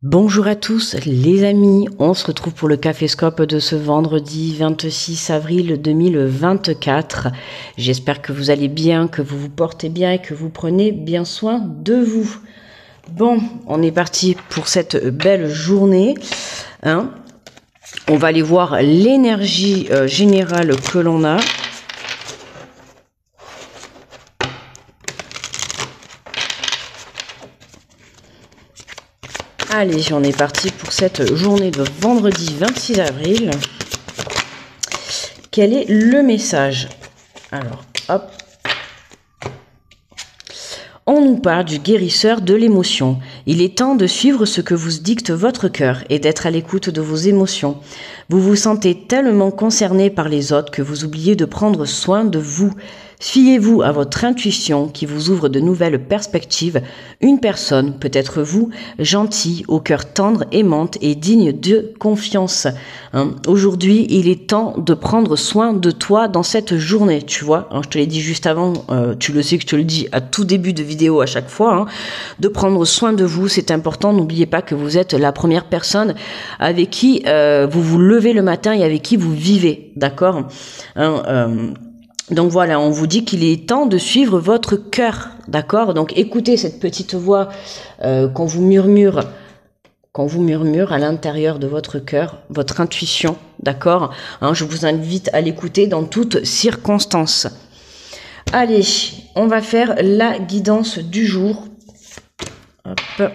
Bonjour à tous les amis, on se retrouve pour le Caféscope de ce vendredi 26 avril 2024. J'espère que vous allez bien, que vous vous portez bien et que vous prenez bien soin de vous. Bon, on est parti pour cette belle journée. On va aller voir l'énergie générale que l'on a. Allez, on est parti pour cette journée de vendredi 26 avril. Quel est le message? Alors, hop. On nous parle du guérisseur de l'émotion. Il est temps de suivre ce que vous dicte votre cœur et d'être à l'écoute de vos émotions. Vous vous sentez tellement concerné par les autres que vous oubliez de prendre soin de vous. Fiez-vous à votre intuition qui vous ouvre de nouvelles perspectives. Une personne, peut-être vous, gentille, au cœur tendre, aimante et digne de confiance. Aujourd'hui, il est temps de prendre soin de toi dans cette journée, tu vois. Je te l'ai dit juste avant, tu le sais que je te le dis à tout début de vidéo à chaque fois. De prendre soin de vous, c'est important. N'oubliez pas que vous êtes la première personne avec qui vous vous levez le matin et avec qui vous vivez, d'accord. Donc voilà, on vous dit qu'il est temps de suivre votre cœur, d'accord? Donc écoutez cette petite voix qu'on vous murmure à l'intérieur de votre cœur, votre intuition, d'accord? Je vous invite à l'écouter dans toutes circonstances. Allez, on va faire la guidance du jour. Hop.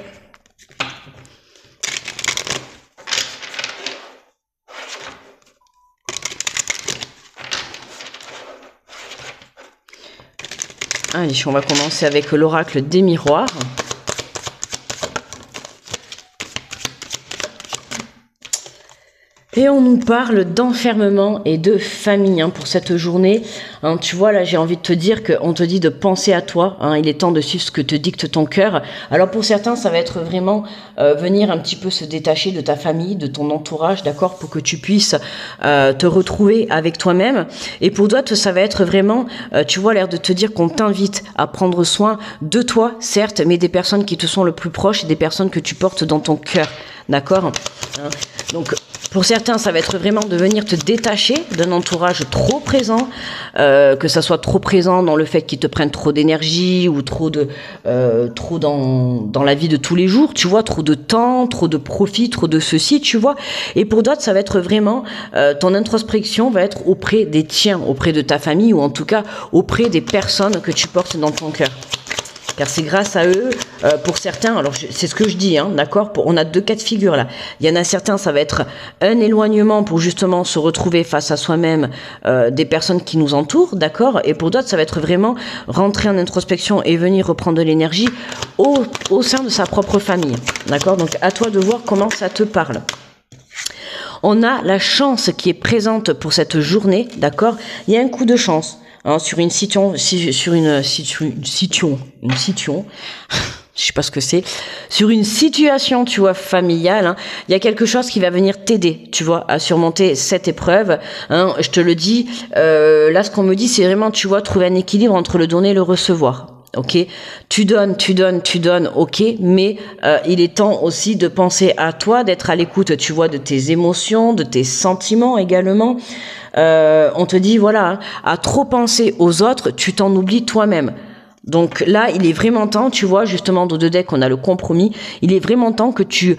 Allez, on va commencer avec l'oracle des miroirs. Et on nous parle d'enfermement et de famille pour cette journée. Tu vois, là, j'ai envie de te dire qu'on te dit de penser à toi. Il est temps de suivre ce que te dicte ton cœur. Alors pour certains, ça va être vraiment venir un petit peu se détacher de ta famille, de ton entourage, d'accord, pour que tu puisses te retrouver avec toi-même. Et pour d'autres, ça va être vraiment, tu vois, l'air de te dire qu'on t'invite à prendre soin de toi, certes, mais des personnes qui te sont le plus proches et des personnes que tu portes dans ton cœur, d'accord. Donc pour certains, ça va être vraiment de venir te détacher d'un entourage trop présent, que ça soit trop présent dans le fait qu'ils te prennent trop d'énergie ou trop dans la vie de tous les jours, tu vois, trop de temps, trop de profit, trop de ceci, tu vois. Et pour d'autres, ça va être vraiment, ton introspection va être auprès des tiens, auprès de ta famille ou en tout cas auprès des personnes que tu portes dans ton cœur. Car c'est grâce à eux, pour certains, alors c'est ce que je dis, d'accord, on a deux cas de figure là. Il y en a certains, ça va être un éloignement pour justement se retrouver face à soi-même des personnes qui nous entourent, d'accord. Et pour d'autres, ça va être vraiment rentrer en introspection et venir reprendre de l'énergie au sein de sa propre famille, d'accord. Donc à toi de voir comment ça te parle. On a la chance qui est présente pour cette journée, d'accord. Il y a un coup de chance. Sur une situation, je sais pas ce que c'est, sur une situation, tu vois, familiale, il y a quelque chose qui va venir t'aider, tu vois, à surmonter cette épreuve. Je te le dis, là, ce qu'on me dit, c'est vraiment, tu vois, trouver un équilibre entre le donner et le recevoir. Ok, tu donnes, ok, mais il est temps aussi de penser à toi, d'être à l'écoute, tu vois, de tes émotions, de tes sentiments également. On te dit, voilà, à trop penser aux autres, tu t'en oublies toi-même. Donc là, il est vraiment temps, tu vois, justement, dans deux decks, on a le compromis. Il est vraiment temps que tu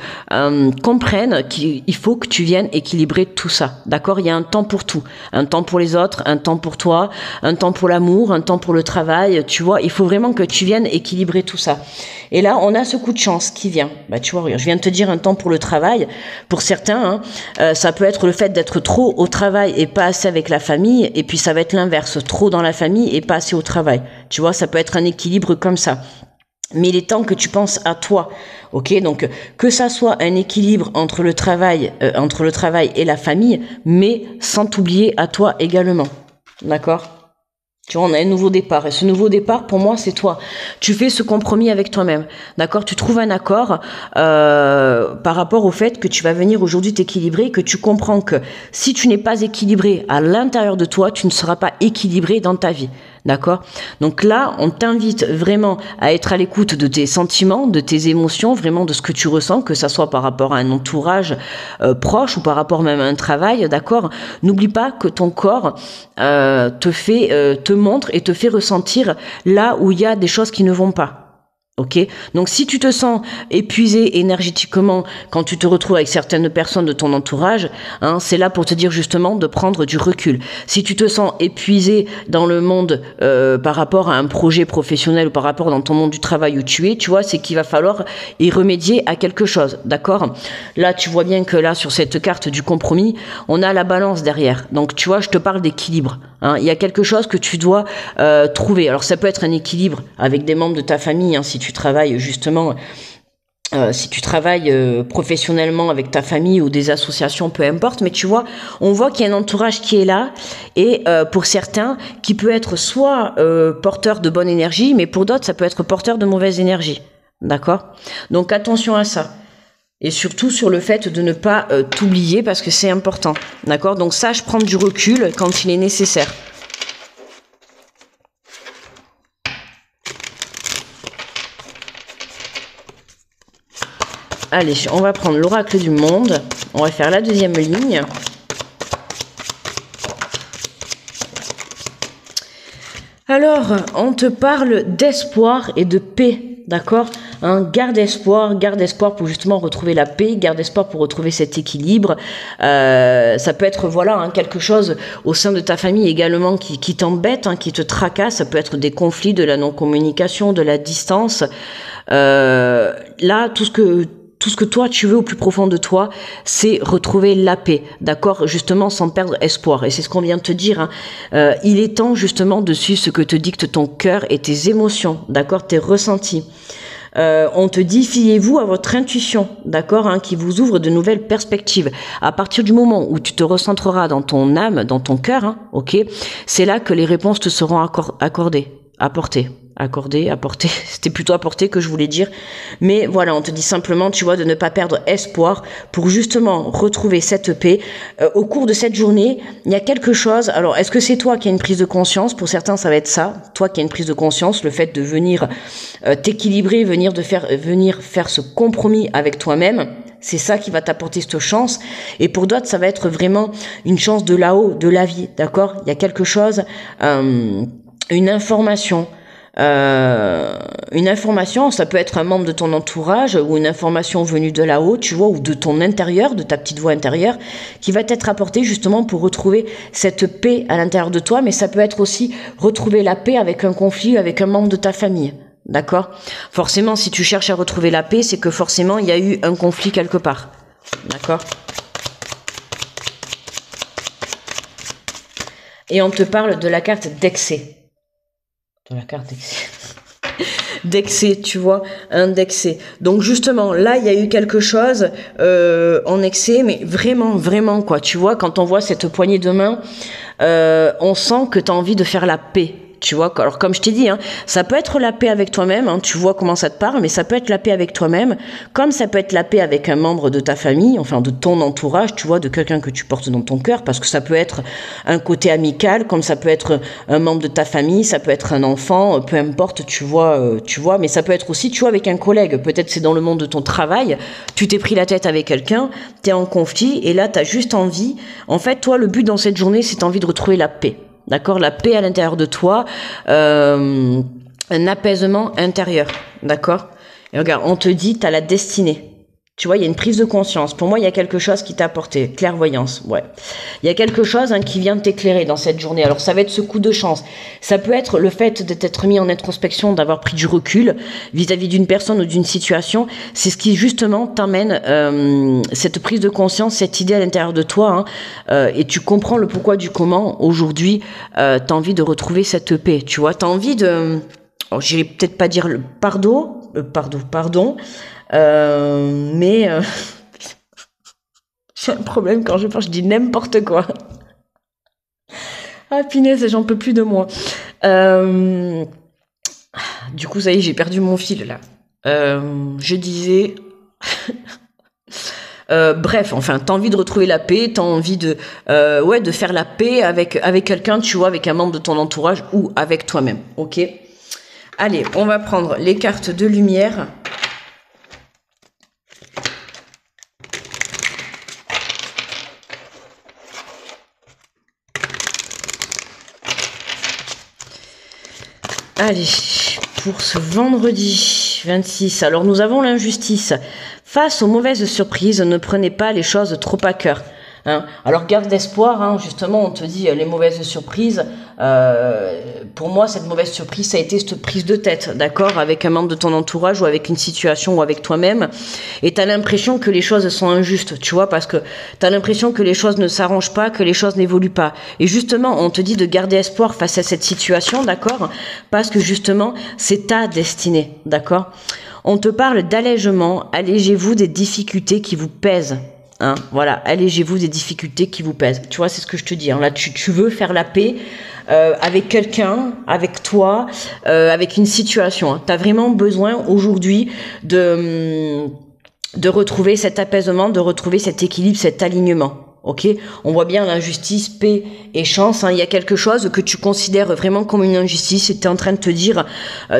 comprennes qu'il faut que tu viennes équilibrer tout ça. D'accord? Il y a un temps pour tout. Un temps pour les autres, un temps pour toi, un temps pour l'amour, un temps pour le travail. Tu vois, il faut vraiment que tu viennes équilibrer tout ça. Et là, on a ce coup de chance qui vient. Tu vois, je viens de te dire un temps pour le travail. Pour certains, ça peut être le fait d'être trop au travail et pas assez avec la famille. Et puis, ça va être l'inverse. Trop dans la famille et pas assez au travail. Tu vois, ça peut être un équilibre comme ça. Mais il est temps que tu penses à toi, ok? Donc que ça soit un équilibre entre le travail et la famille, mais sans t'oublier à toi également, d'accord? Tu vois, on a un nouveau départ. Et ce nouveau départ, pour moi, c'est toi. Tu fais ce compromis avec toi-même. D'accord? Tu trouves un accord par rapport au fait que tu vas venir aujourd'hui t'équilibrer et que tu comprends que si tu n'es pas équilibré à l'intérieur de toi, tu ne seras pas équilibré dans ta vie. D'accord? Donc là, on t'invite vraiment à être à l'écoute de tes sentiments, de tes émotions, vraiment de ce que tu ressens, que ça soit par rapport à un entourage proche ou par rapport même à un travail, d'accord? N'oublie pas que ton corps te montre et te fait ressentir là où il y a des choses qui ne vont pas. Ok, donc si tu te sens épuisé énergétiquement quand tu te retrouves avec certaines personnes de ton entourage, hein, c'est là pour te dire justement de prendre du recul. Si tu te sens épuisé dans le monde par rapport à un projet professionnel ou par rapport dans ton monde du travail où tu es, tu vois, c'est qu'il va falloir y remédier à quelque chose, d'accord? Là, tu vois bien que là, sur cette carte du compromis, on a la balance derrière. Donc, tu vois, je te parle d'équilibre. Hein. Il y a quelque chose que tu dois trouver. Alors, ça peut être un équilibre avec des membres de ta famille, hein, si tu travailles justement, si tu travailles professionnellement avec ta famille ou des associations, peu importe, mais tu vois, on voit qu'il y a un entourage qui est là et pour certains, qui peut être soit porteur de bonne énergie, mais pour d'autres, ça peut être porteur de mauvaise énergie. D'accord? Donc attention à ça. Et surtout sur le fait de ne pas t'oublier parce que c'est important. D'accord? Donc sache prendre du recul quand il est nécessaire. Allez, on va prendre l'oracle du monde. On va faire la deuxième ligne. Alors, on te parle d'espoir et de paix, d'accord? Hein, garde espoir pour justement retrouver la paix, garde espoir pour retrouver cet équilibre. Ça peut être voilà hein, quelque chose au sein de ta famille également qui t'embête, hein, qui te tracasse. Ça peut être des conflits, de la non-communication, de la distance. Là, tout ce que toi tu veux au plus profond de toi, c'est retrouver la paix, d'accord? Justement, sans perdre espoir. Et c'est ce qu'on vient de te dire. Hein. Il est temps justement de suivre ce que te dicte ton cœur et tes émotions, d'accord? Tes ressentis. On te dit, fiez-vous à votre intuition, d'accord, hein, qui vous ouvre de nouvelles perspectives. À partir du moment où tu te recentreras dans ton âme, dans ton cœur, hein, ok, c'est là que les réponses te seront apportées. C'était plutôt apporté que je voulais dire. Mais voilà, on te dit simplement, tu vois, de ne pas perdre espoir pour justement retrouver cette paix. Au cours de cette journée, il y a quelque chose. Alors, est-ce que c'est toi qui as une prise de conscience? Pour certains, ça va être ça. Toi qui as une prise de conscience, le fait de venir t'équilibrer, venir faire ce compromis avec toi-même. C'est ça qui va t'apporter cette chance. Et pour d'autres, ça va être vraiment une chance de là-haut, de la vie, d'accord? Il y a quelque chose, une information, ça peut être un membre de ton entourage ou une information venue de là-haut, tu vois, ou de ton intérieur, de ta petite voix intérieure, qui va t'être apportée justement pour retrouver cette paix à l'intérieur de toi, mais ça peut être aussi retrouver la paix avec un conflit, avec un membre de ta famille. D'accord? Forcément, si tu cherches à retrouver la paix, c'est que forcément, il y a eu un conflit quelque part. D'accord? Et on te parle de la carte d'excès. De la carte d'excès. D'excès, tu vois, un d'excès. Donc justement, là, il y a eu quelque chose en excès, mais vraiment, vraiment, quoi. Tu vois, quand on voit cette poignée de main, on sent que tu as envie de faire la paix. Tu vois, alors comme je t'ai dit, hein, ça peut être la paix avec toi-même, hein, tu vois comment ça te parle, mais ça peut être la paix avec toi-même, comme ça peut être la paix avec un membre de ta famille, enfin de ton entourage, tu vois, de quelqu'un que tu portes dans ton cœur, parce que ça peut être un côté amical, comme ça peut être un membre de ta famille, ça peut être un enfant, peu importe, tu vois, mais ça peut être aussi, tu vois, avec un collègue, peut-être c'est dans le monde de ton travail, tu t'es pris la tête avec quelqu'un, t'es en conflit, et là t'as juste envie, en fait, toi, le but dans cette journée, c'est envie de retrouver la paix. D'accord, la paix à l'intérieur de toi, un apaisement intérieur, d'accord. Et regarde, on te dit, t'as la destinée. Tu vois, il y a une prise de conscience. Pour moi, il y a quelque chose qui t'a apporté. Clairvoyance, ouais. Il y a quelque chose hein, qui vient de t'éclairer dans cette journée. Alors, ça va être ce coup de chance. Ça peut être le fait de t'être mis en introspection, d'avoir pris du recul vis-à-vis d'une personne ou d'une situation. C'est ce qui, justement, t'amène cette prise de conscience, cette idée à l'intérieur de toi. Hein, et tu comprends le pourquoi du comment. Aujourd'hui, t'as envie de retrouver cette paix. Tu vois, t'as envie de... Oh, j'irai peut-être pas dire le pardon. Mais j'ai un problème quand je parle, je dis n'importe quoi. Ah punaise, j'en peux plus de moi. Du coup, ça y est, j'ai perdu mon fil là. Je disais Bref, enfin, t'as envie de retrouver la paix, t'as envie de, ouais, de faire la paix avec quelqu'un, tu vois, avec un membre de ton entourage ou avec toi-même, ok? Allez, on va prendre les cartes de lumière. Allez, pour ce vendredi 26, alors nous avons l'injustice. Face aux mauvaises surprises, ne prenez pas les choses trop à cœur. Hein. Alors garde d'espoir, hein, justement, on te dit les mauvaises surprises. Pour moi, cette mauvaise surprise, ça a été cette prise de tête, d'accord, avec un membre de ton entourage ou avec une situation ou avec toi-même. Et t'as l'impression que les choses sont injustes, tu vois, parce que t'as l'impression que les choses ne s'arrangent pas, que les choses n'évoluent pas. Et justement, on te dit de garder espoir face à cette situation, d'accord, parce que justement, c'est ta destinée, d'accord. On te parle d'allègement, allégez-vous des difficultés qui vous pèsent. Hein, voilà, allégez-vous des difficultés qui vous pèsent. Tu vois, c'est ce que je te dis. Hein. Là, tu veux faire la paix avec quelqu'un, avec toi, avec une situation. Hein. Tu as vraiment besoin aujourd'hui de retrouver cet apaisement, de retrouver cet équilibre, cet alignement. Ok, on voit bien l'injustice, paix et chance. Hein. Il y a quelque chose que tu considères vraiment comme une injustice et tu es en train de te dire,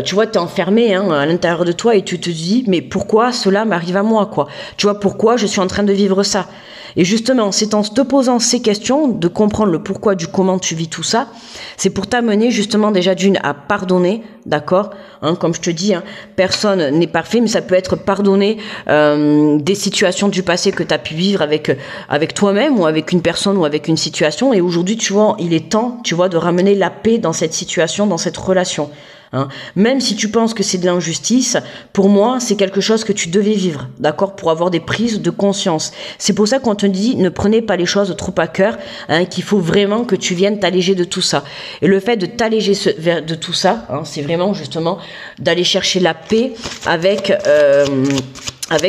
tu vois, tu es enfermé hein, à l'intérieur de toi et tu te dis, mais pourquoi cela m'arrive à moi, quoi? Tu vois, pourquoi je suis en train de vivre ça? Et justement, c'est en te posant ces questions, de comprendre le pourquoi du comment tu vis tout ça, c'est pour t'amener justement déjà d'une à pardonner, d'accord, hein, comme je te dis, hein, personne n'est parfait, mais ça peut être pardonner des situations du passé que tu as pu vivre avec toi-même ou avec une personne ou avec une situation. Et aujourd'hui, tu vois, il est temps, tu vois, de ramener la paix dans cette situation, dans cette relation. Hein. Même si tu penses que c'est de l'injustice, pour moi, c'est quelque chose que tu devais vivre, d'accord, pour avoir des prises de conscience. C'est pour ça qu'on te dit, ne prenez pas les choses trop à cœur, hein, qu'il faut vraiment que tu viennes t'alléger de tout ça. Et le fait de t'alléger de tout ça, hein, c'est vraiment justement d'aller chercher la paix avec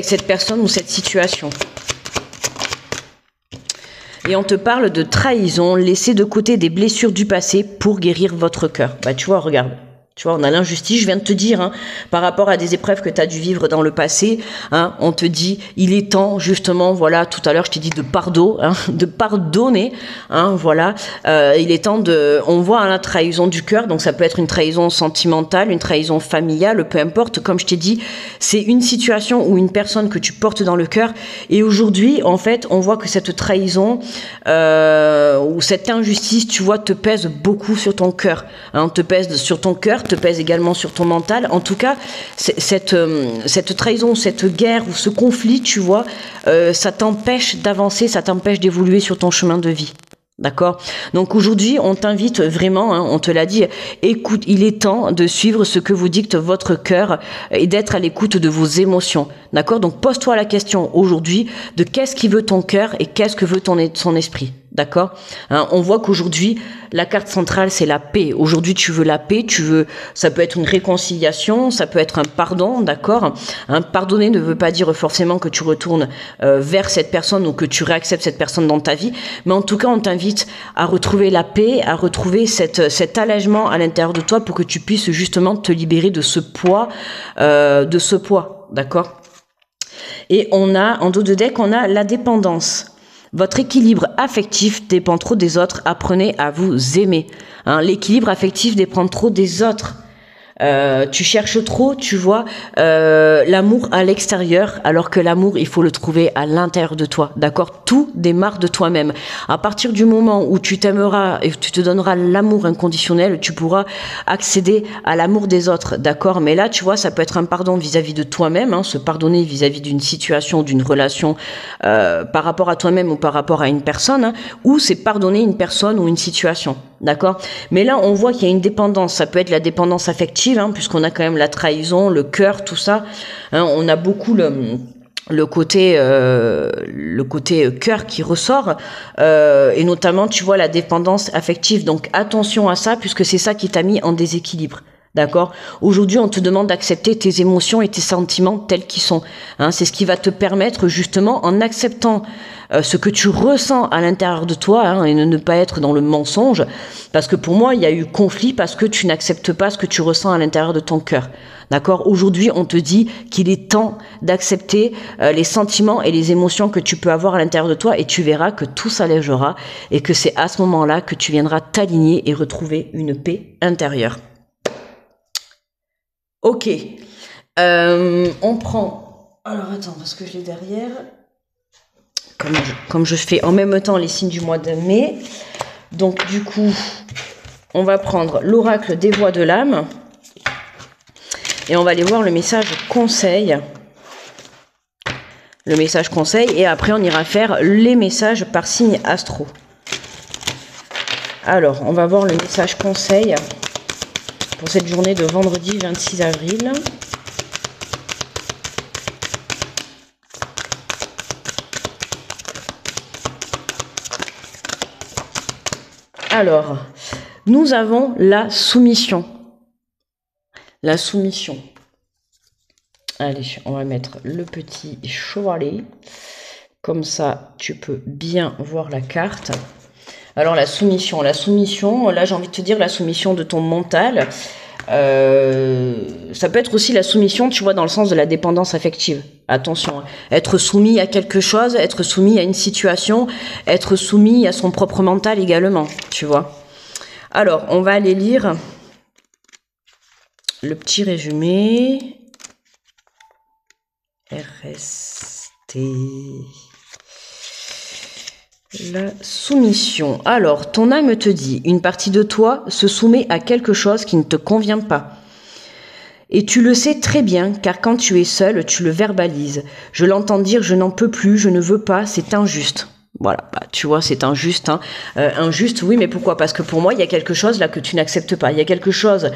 cette personne ou cette situation. Et on te parle de trahison, laisser de côté des blessures du passé pour guérir votre cœur. Bah tu vois, regarde. Tu vois, on a l'injustice, je viens de te dire, hein, par rapport à des épreuves que tu as dû vivre dans le passé, hein, on te dit, il est temps, justement, voilà, tout à l'heure, je t'ai dit de pardonner, hein, voilà, il est temps on voit hein, la trahison du cœur, donc ça peut être une trahison sentimentale, une trahison familiale, peu importe, comme je t'ai dit, c'est une situation ou une personne que tu portes dans le cœur, et aujourd'hui, en fait, on voit que cette trahison, ou cette injustice, tu vois, te pèse beaucoup sur ton cœur, hein, te pèse sur ton cœur, te pèse également sur ton mental. En tout cas, cette trahison, cette guerre ou ce conflit, tu vois, ça t'empêche d'avancer, ça t'empêche d'évoluer sur ton chemin de vie. D'accord? Donc aujourd'hui, on t'invite vraiment, hein, on te l'a dit, écoute, il est temps de suivre ce que vous dicte votre cœur et d'être à l'écoute de vos émotions. D'accord? Donc pose-toi la question aujourd'hui de qu'est-ce qui veut ton cœur et qu'est-ce que veut ton esprit. D'accord, hein, on voit qu'aujourd'hui, la carte centrale, c'est la paix. Aujourd'hui, tu veux la paix, ça peut être une réconciliation, ça peut être un pardon, d'accord. Hein, pardonner ne veut pas dire forcément que tu retournes vers cette personne ou que tu réacceptes cette personne dans ta vie, mais en tout cas, on t'invite à retrouver la paix, à retrouver cet allègement à l'intérieur de toi pour que tu puisses justement te libérer de ce poids, d'accord. Et on a, en dos de deck, on a la dépendance. Votre équilibre affectif dépend trop des autres. Apprenez à vous aimer. Hein, l'équilibre affectif dépend trop des autres. Tu cherches trop, tu vois, l'amour à l'extérieur, alors que l'amour, il faut le trouver à l'intérieur de toi, d'accord? Tout démarre de toi-même. À partir du moment où tu t'aimeras et tu te donneras l'amour inconditionnel, tu pourras accéder à l'amour des autres, d'accord? Mais là, tu vois, ça peut être un pardon vis-à-vis de toi-même, hein, se pardonner vis-à-vis d'une situation, d'une relation par rapport à toi-même ou par rapport à une personne, hein, ou c'est pardonner une personne ou une situation. D'accord? Mais là, on voit qu'il y a une dépendance. Ça peut être la dépendance affective, hein, puisqu'on a quand même la trahison, le cœur, tout ça. Hein, on a beaucoup le côté cœur qui ressort, et notamment, tu vois, la dépendance affective. Donc, attention à ça, puisque c'est ça qui t'a mis en déséquilibre. D'accord? Aujourd'hui, on te demande d'accepter tes émotions et tes sentiments tels qu'ils sont. Hein, c'est ce qui va te permettre justement, en acceptant ce que tu ressens à l'intérieur de toi, hein, et ne pas être dans le mensonge. Parce que pour moi, il y a eu conflit parce que tu n'acceptes pas ce que tu ressens à l'intérieur de ton cœur. D'accord? Aujourd'hui, on te dit qu'il est temps d'accepter les sentiments et les émotions que tu peux avoir à l'intérieur de toi, et tu verras que tout s'allégera et que c'est à ce moment-là que tu viendras t'aligner et retrouver une paix intérieure. Ok, on prend... Alors attends, parce que je l'ai derrière. Comme je fais en même temps les signes du mois de mai. Donc du coup, on va prendre l'oracle des voix de l'âme. Et on va aller voir le message conseil. Le message conseil. Et après, on ira faire les messages par signe astro. Alors, on va voir le message conseil pour cette journée de vendredi 26 avril. Alors, nous avons la soumission. La soumission. Allez, on va mettre le petit chevalet. Comme ça, tu peux bien voir la carte. Alors, la soumission, là, j'ai envie de te dire la soumission de ton mental. Ça peut être aussi la soumission, tu vois, dans le sens de la dépendance affective. Attention, être soumis à quelque chose, être soumis à une situation, être soumis à son propre mental également, tu vois. Alors, on va aller lire le petit résumé. RST. La soumission. Alors, ton âme te dit, une partie de toi se soumet à quelque chose qui ne te convient pas. Et tu le sais très bien, car quand tu es seul, tu le verbalises. Je l'entends dire, je n'en peux plus, je ne veux pas, c'est injuste. Voilà, bah, tu vois, c'est injuste. Hein. Injuste, oui, mais pourquoi? Parce que pour moi, il y a quelque chose là que tu n'acceptes pas. Il y a quelque chose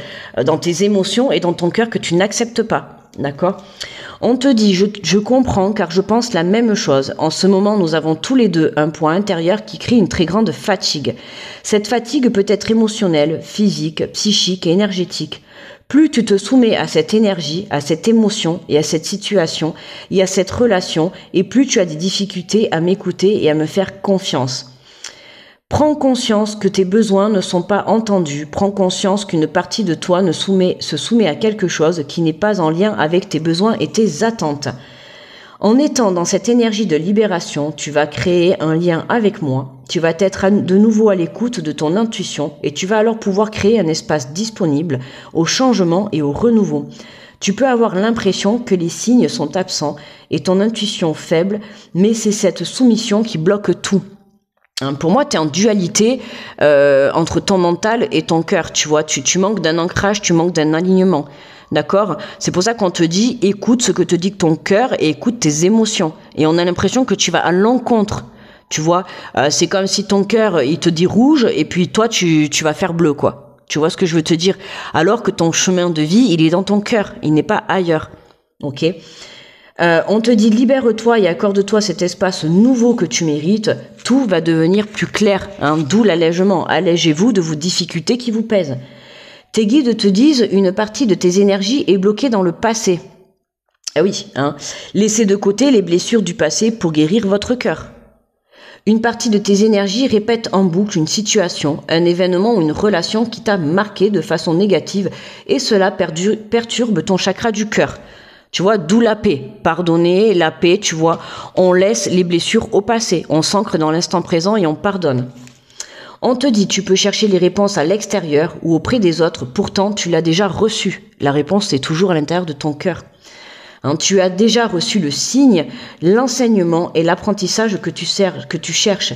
dans tes émotions et dans ton cœur que tu n'acceptes pas. D'accord? On te dit, je comprends, car je pense la même chose. En ce moment, nous avons tous les deux un point intérieur qui crée une très grande fatigue. Cette fatigue peut être émotionnelle, physique, psychique et énergétique. Plus tu te soumets à cette énergie, à cette émotion et à cette situation et à cette relation, et plus tu as des difficultés à m'écouter et à me faire confiance. Prends conscience que tes besoins ne sont pas entendus. Prends conscience qu'une partie de toi se soumet à quelque chose qui n'est pas en lien avec tes besoins et tes attentes. En étant dans cette énergie de libération, tu vas créer un lien avec moi. Tu vas être de nouveau à l'écoute de ton intuition et tu vas alors pouvoir créer un espace disponible au changement et au renouveau. Tu peux avoir l'impression que les signes sont absents et ton intuition faible, mais c'est cette soumission qui bloque tout. Pour moi, tu es en dualité entre ton mental et ton cœur, tu vois. Tu manques d'un ancrage, tu manques d'un alignement, d'accord? C'est pour ça qu'on te dit, écoute ce que te dit ton cœur et écoute tes émotions. Et on a l'impression que tu vas à l'encontre, tu vois. C'est comme si ton cœur, il te dit rouge et puis toi, tu vas faire bleu, quoi. Tu vois ce que je veux te dire? Alors que ton chemin de vie, il est dans ton cœur, il n'est pas ailleurs, ok? On te dit libère-toi et accorde-toi cet espace nouveau que tu mérites, tout va devenir plus clair, hein, d'où l'allègement, allégez-vous de vos difficultés qui vous pèsent. Tes guides te disent une partie de tes énergies est bloquée dans le passé. Ah oui, hein, laissez de côté les blessures du passé pour guérir votre cœur. Une partie de tes énergies répète en boucle une situation, un événement ou une relation qui t'a marqué de façon négative et cela perturbe ton chakra du cœur. Tu vois, d'où la paix. Pardonner, la paix, tu vois, on laisse les blessures au passé, on s'ancre dans l'instant présent et on pardonne. On te dit, tu peux chercher les réponses à l'extérieur ou auprès des autres, pourtant tu l'as déjà reçu. La réponse est toujours à l'intérieur de ton cœur. Hein, tu as déjà reçu le signe, l'enseignement et l'apprentissage que tu cherches.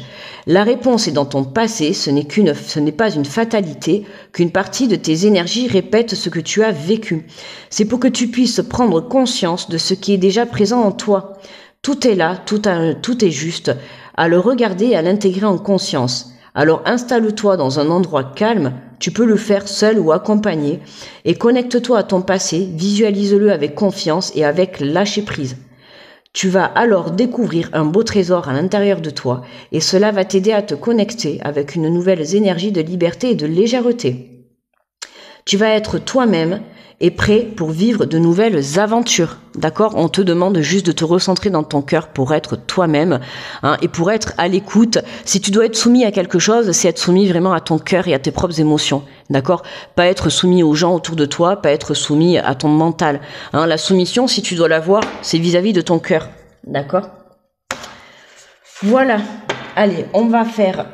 La réponse est dans ton passé, ce n'est pas une fatalité qu'une partie de tes énergies répète ce que tu as vécu. C'est pour que tu puisses prendre conscience de ce qui est déjà présent en toi. Tout est là, tout est juste, à le regarder et à l'intégrer en conscience. Alors installe-toi dans un endroit calme, tu peux le faire seul ou accompagné, et connecte-toi à ton passé, visualise-le avec confiance et avec lâcher-prise. Tu vas alors découvrir un beau trésor à l'intérieur de toi, et cela va t'aider à te connecter avec une nouvelle énergie de liberté et de légèreté. Tu vas être toi-même et prêt pour vivre de nouvelles aventures. D'accord? On te demande juste de te recentrer dans ton cœur pour être toi-même, hein, et pour être à l'écoute. Si tu dois être soumis à quelque chose, c'est être soumis vraiment à ton cœur et à tes propres émotions. D'accord? Pas être soumis aux gens autour de toi, pas être soumis à ton mental. Hein, la soumission, si tu dois l'avoir, c'est vis-à-vis de ton cœur. D'accord? Voilà. Allez, on va faire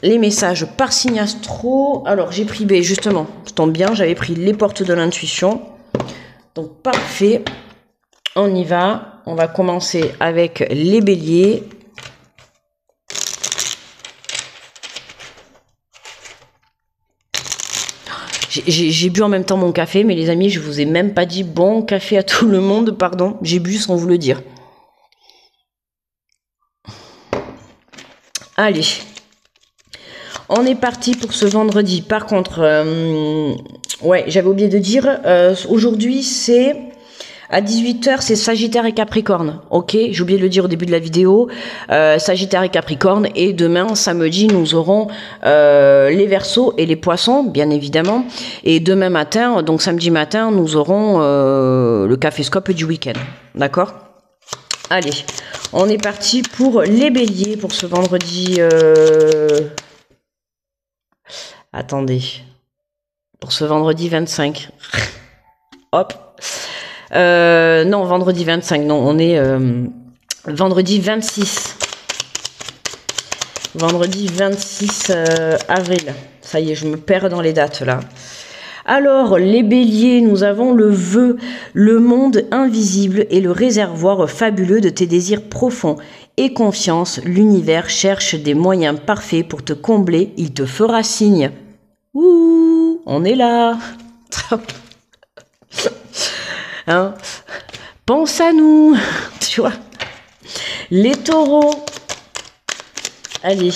les messages par signe astro. Alors, j'ai pris, justement, ça tombe bien, j'avais pris les portes de l'intuition. Donc, parfait. On y va. On va commencer avec les béliers. J'ai bu en même temps mon café, mais les amis, je vous ai même pas dit bon café à tout le monde, pardon. J'ai bu sans vous le dire. Allez. On est parti pour ce vendredi. Par contre, ouais, j'avais oublié de dire, aujourd'hui c'est à 18h, c'est Sagittaire et Capricorne. Ok, j'ai oublié de le dire au début de la vidéo. Sagittaire et Capricorne. Et demain, samedi, nous aurons les Verseaux et les Poissons, bien évidemment. Et demain matin, donc samedi matin, nous aurons le Caféscope du week-end. D'accord ? Allez, on est parti pour les Béliers pour ce vendredi. Attendez. Pour ce vendredi 25. Hop. Non, vendredi 25. Non, on est vendredi 26. Vendredi 26 avril. Ça y est, je me perds dans les dates là. Alors, les béliers, nous avons le vœu, le monde invisible et le réservoir fabuleux de tes désirs profonds. Aie confiance, l'univers cherche des moyens parfaits pour te combler, il te fera signe. Ouh, on est là. Hein? Pense à nous, tu vois. Les taureaux. Allez.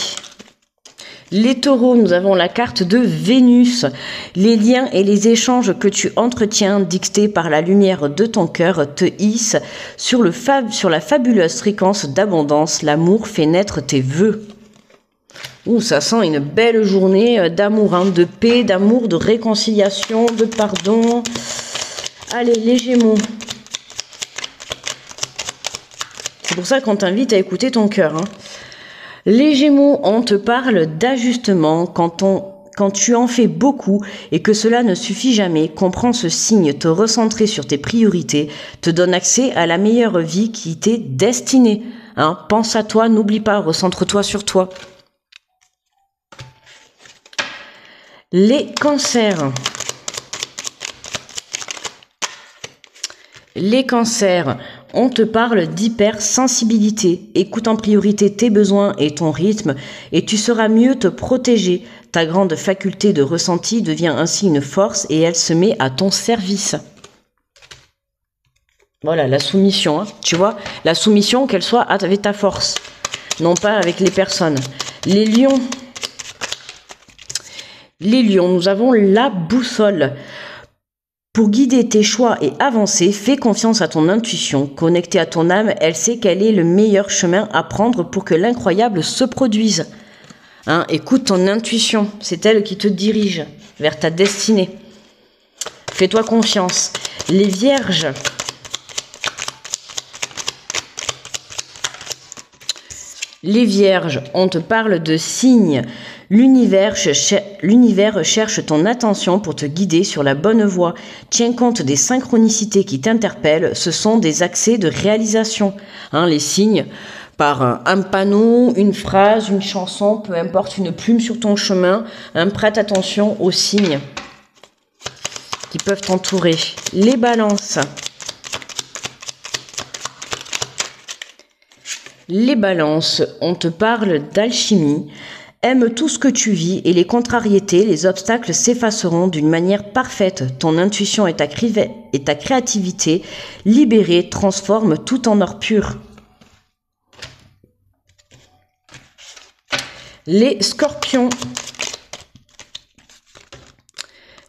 Les taureaux, nous avons la carte de Vénus. Les liens et les échanges que tu entretiens, dictés par la lumière de ton cœur, te hissent sur la fabuleuse fréquence d'abondance. L'amour fait naître tes vœux. Ouh, ça sent une belle journée d'amour, hein, de paix, d'amour, de réconciliation, de pardon. Allez, les Gémeaux. C'est pour ça qu'on t'invite à écouter ton cœur, hein. Les Gémeaux, on te parle d'ajustement quand tu en fais beaucoup et que cela ne suffit jamais. Comprends ce signe, te recentrer sur tes priorités, te donne accès à la meilleure vie qui t'est destinée. Hein, pense à toi, n'oublie pas, recentre-toi sur toi. Les Cancers. Les Cancers, on te parle d'hypersensibilité. Écoute en priorité tes besoins et ton rythme et tu sauras mieux te protéger. Ta grande faculté de ressenti devient ainsi une force et elle se met à ton service. Voilà, la soumission, hein, tu vois, la soumission, qu'elle soit avec ta force, non pas avec les personnes. Les lions. Les lions, nous avons la boussole. Pour guider tes choix et avancer, fais confiance à ton intuition. Connectée à ton âme, elle sait quel est le meilleur chemin à prendre pour que l'incroyable se produise. Hein, écoute ton intuition, c'est elle qui te dirige vers ta destinée. Fais-toi confiance. Les vierges. Les vierges, on te parle de signes. L'univers cherche ton attention pour te guider sur la bonne voie. Tiens compte des synchronicités qui t'interpellent. Ce sont des accès de réalisation. Hein, les signes, par un panneau, une phrase, une chanson, peu importe, une plume sur ton chemin. Hein, prête attention aux signes qui peuvent t'entourer. Les balances. Les balances, on te parle d'alchimie. Aime tout ce que tu vis et les contrariétés, les obstacles s'effaceront d'une manière parfaite. Ton intuition et ta créativité libérées transforment tout en or pur. Les scorpions.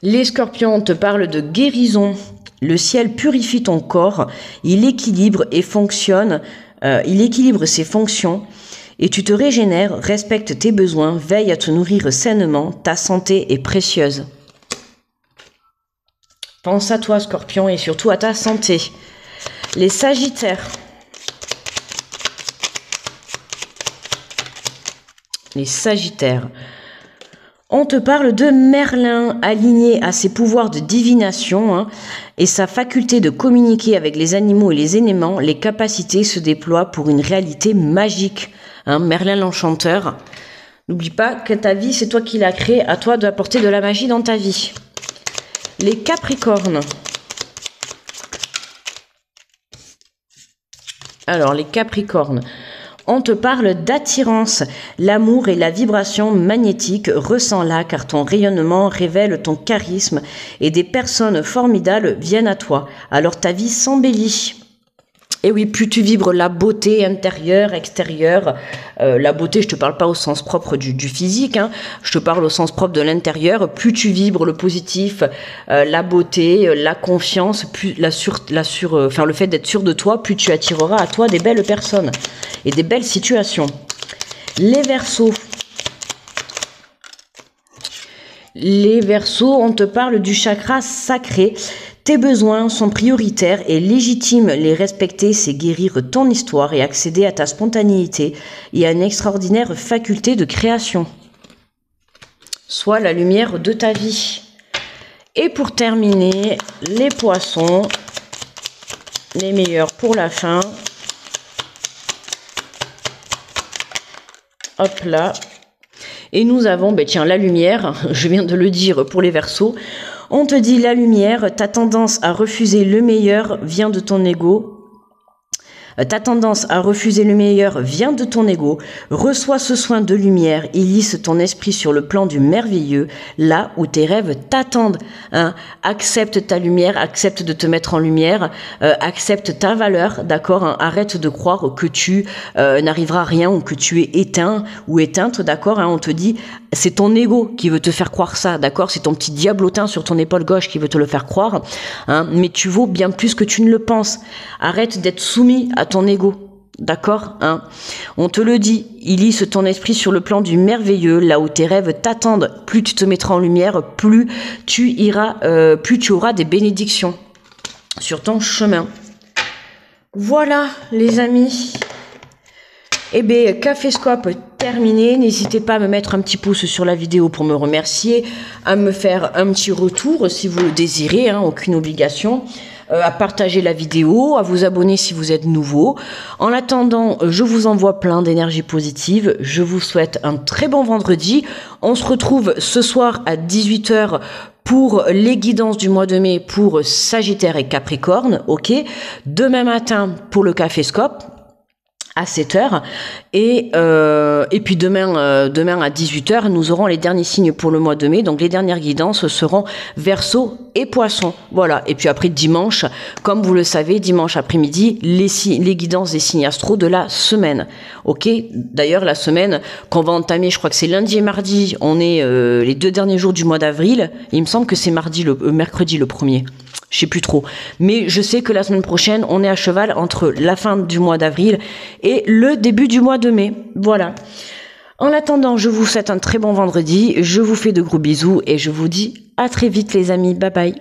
Les scorpions, on te parle de guérison. Le ciel purifie ton corps, il équilibre ses fonctions. Et tu te régénères, respecte tes besoins, veille à te nourrir sainement, ta santé est précieuse. Pense à toi, Scorpion, et surtout à ta santé. Les Sagittaires. Les Sagittaires. On te parle de Merlin, aligné à ses pouvoirs de divination et sa faculté de communiquer avec les animaux et les éléments. Les capacités se déploient pour une réalité magique. Merlin l'enchanteur. N'oublie pas que ta vie, c'est toi qui l'as créée. À toi d'apporter de la magie dans ta vie. Les Capricornes. Alors, les Capricornes. On te parle d'attirance. L'amour et la vibration magnétique, ressens-la car ton rayonnement révèle ton charisme et des personnes formidables viennent à toi. Alors ta vie s'embellit. Et oui, plus tu vibres la beauté intérieure, extérieure, la beauté, je te parle pas au sens propre du physique, je te parle au sens propre de l'intérieur, plus tu vibres le positif, la beauté, la confiance, plus le fait d'être sûr de toi, plus tu attireras à toi des belles personnes et des belles situations. Les Verseaux. Les Verseaux, on te parle du chakra sacré. Tes besoins sont prioritaires et légitimes. Les respecter, c'est guérir ton histoire et accéder à ta spontanéité et à une extraordinaire faculté de création. Sois la lumière de ta vie. Et pour terminer, les Poissons, les meilleurs pour la fin. Hop là. Et nous avons, la lumière, je viens de le dire pour les Verseaux. On te dit la lumière, ta tendance à refuser le meilleur vient de ton ego. Ta tendance à refuser le meilleur vient de ton ego. Reçois ce soin de lumière, il lisse ton esprit sur le plan du merveilleux, là où tes rêves t'attendent. Accepte ta lumière, accepte de te mettre en lumière, accepte ta valeur, d'accord. Arrête de croire que tu n'arriveras à rien ou que tu es éteint ou éteinte, d'accord. On te dit, c'est ton ego qui veut te faire croire ça, d'accord. C'est ton petit diablotin sur ton épaule gauche qui veut te le faire croire, mais tu vaux bien plus que tu ne le penses. Arrête d'être soumis à ton ego, d'accord, On te le dit, il lisse ton esprit sur le plan du merveilleux, là où tes rêves t'attendent. Plus tu te mettras en lumière, plus tu auras des bénédictions sur ton chemin. Voilà, les amis. Eh bien, Caféscope terminé. N'hésitez pas à me mettre un petit pouce sur la vidéo pour me remercier, à me faire un petit retour si vous le désirez, aucune obligation. À partager la vidéo, à vous abonner si vous êtes nouveau. En attendant, je vous envoie plein d'énergie positive. Je vous souhaite un très bon vendredi. On se retrouve ce soir à 18h pour les guidances du mois de mai pour Sagittaire et Capricorne, ok. Demain matin pour le Caféscope à 7h et puis demain à 18h nous aurons les derniers signes pour le mois de mai, donc les dernières guidances seront Verseau et Poissons, voilà. Et puis après dimanche, comme vous le savez, dimanche après-midi, les guidances des signes astro de la semaine, ok. D'ailleurs la semaine qu'on va entamer, je crois que c'est lundi et mardi, on est les 2 derniers jours du mois d'avril, il me semble que c'est mercredi le 1er. Je sais plus trop. Mais je sais que la semaine prochaine, on est à cheval entre la fin du mois d'avril et le début du mois de mai. Voilà. En attendant, je vous souhaite un très bon vendredi. Je vous fais de gros bisous et je vous dis à très vite les amis. Bye bye.